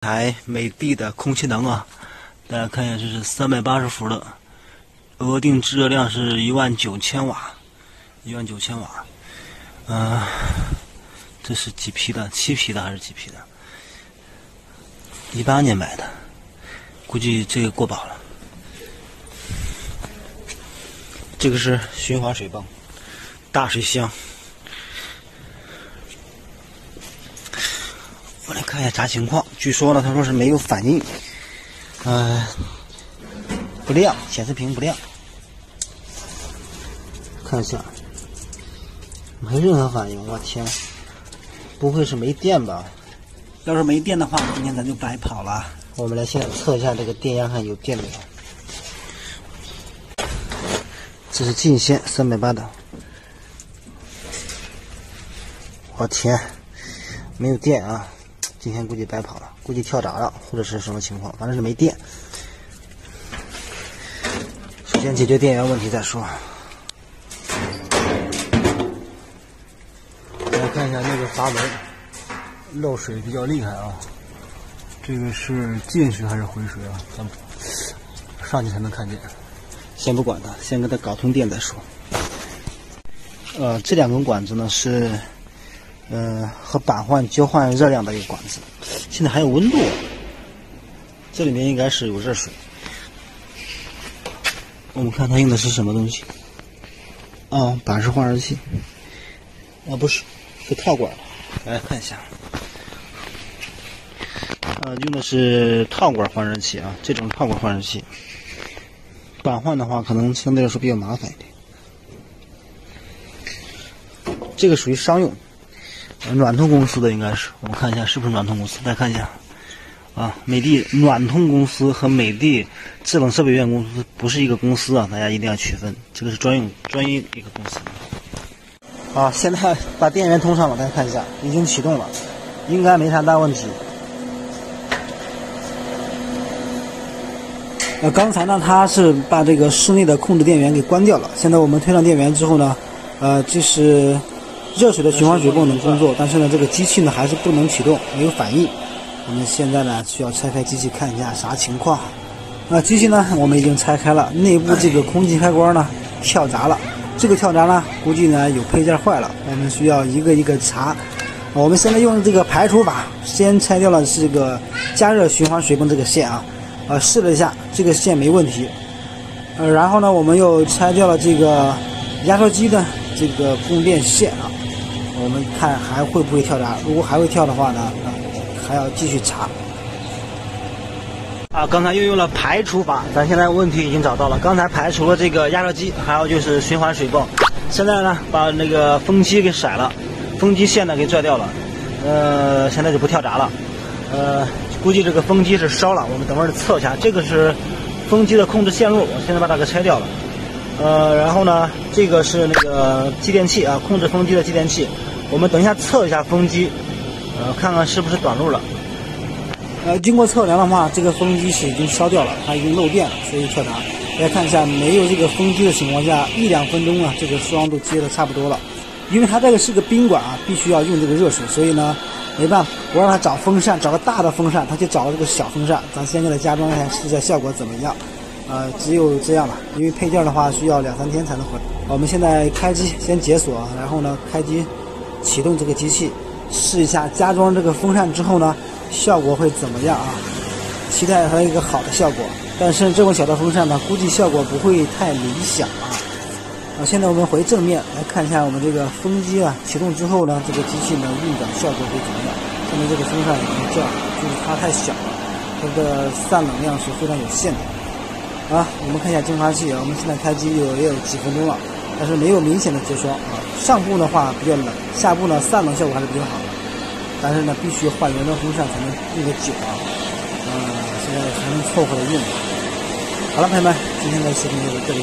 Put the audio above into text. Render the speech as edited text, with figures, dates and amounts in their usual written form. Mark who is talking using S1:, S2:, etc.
S1: 台美的的空气能啊，大家看一下，这是380伏的，额定制热量是19000瓦，19000瓦。这是几匹的？7匹的还是几匹的？18年买的，估计这个过保了。这个是循环水泵，大水箱。我来看一下啥情况。据说呢，他说是没有反应，不亮，显示屏不亮。看一下，没任何反应。我天，不会是没电吧？要是没电的话，今天咱就白跑了。我们来现在测一下这个电压，看有电没有。这是进线380的。我天，没有电啊！今天估计白跑了，估计跳闸了，或者是什么情况，反正是没电。首先解决电源问题再说。来看一下那个阀门漏水比较厉害啊，这个是进水还是回水啊？咱们上去才能看见。先不管它，先给它搞通电再说。这2根管子呢是和板换交换热量的一个管子，现在还有温度，这里面应该是有热水。我们看它用的是什么东西？板式换热器。不是，是套管。来看一下，用的是套管换热器啊，这种套管换热器。板换的话，可能相对来说比较麻烦一点。这个属于商用。暖通公司的应该是，我们看一下是不是暖通公司，再看一下，美的暖通公司和美的制冷设备有限公司不是一个公司啊，大家一定要区分，这个是专业一个公司。现在把电源通上了，大家看一下，已经启动了，应该没啥大问题。刚才呢，它是把这个室内的控制电源给关掉了，现在我们推上电源之后呢，这是热水的循环水泵能工作，但是呢，这个机器呢还是不能启动，没有反应。我们现在呢需要拆开机器看一下啥情况。机器呢我们已经拆开了，内部这个空气开关呢跳闸了，这个跳闸呢估计呢有配件坏了，我们需要一个一个查。我们现在用这个排除法，先拆掉了这个加热循环水泵这个线试了一下，这个线没问题。然后呢，我们又拆掉了这个压缩机的这个供电线我们看还会不会跳闸，如果还会跳的话呢，还要继续查。刚才又用了排除法，咱现在问题已经找到了。刚才排除了这个压缩机，还有就是循环水泵。现在呢，把那个风机给甩了，风机线呢给拽掉了，现在就不跳闸了。估计这个风机是烧了，我们等会儿测一下。这个是风机的控制线路，我现在把它给拆掉了。然后呢，这个是那个继电器控制风机的继电器。我们等一下测一下风机，看看是不是短路了。经过测量的话，这个风机是已经烧掉了，它已经漏电了，所以跳闸。大家看一下，没有这个风机的情况下，1-2分钟这个双都接的差不多了。因为它这个是个宾馆必须要用这个热水，所以呢，没办法，我让它找风扇，找个大的风扇，它就找了这个小风扇。咱先给它加装一下，试一下效果怎么样。只有这样了，因为配件的话需要2-3天才能回来。我们现在开机，先解锁，然后呢开机，启动这个机器，试一下加装这个风扇之后呢，效果会怎么样期待它一个好的效果。但是这种小的风扇呢，估计效果不会太理想现在我们回正面来看一下我们这个风机启动之后呢，这个机器呢运转效果会怎么样？现在这个风扇已经这样，就是它太小了，它的散冷量是非常有限的。我们看一下净化器我们现在开机也有几分钟了，但是没有明显的结霜上部的话比较冷，下部呢散冷效果还是比较好的，但是呢必须换原装风扇才能用得久现在还能凑合着用。好了，朋友们，今天的视频就到这里。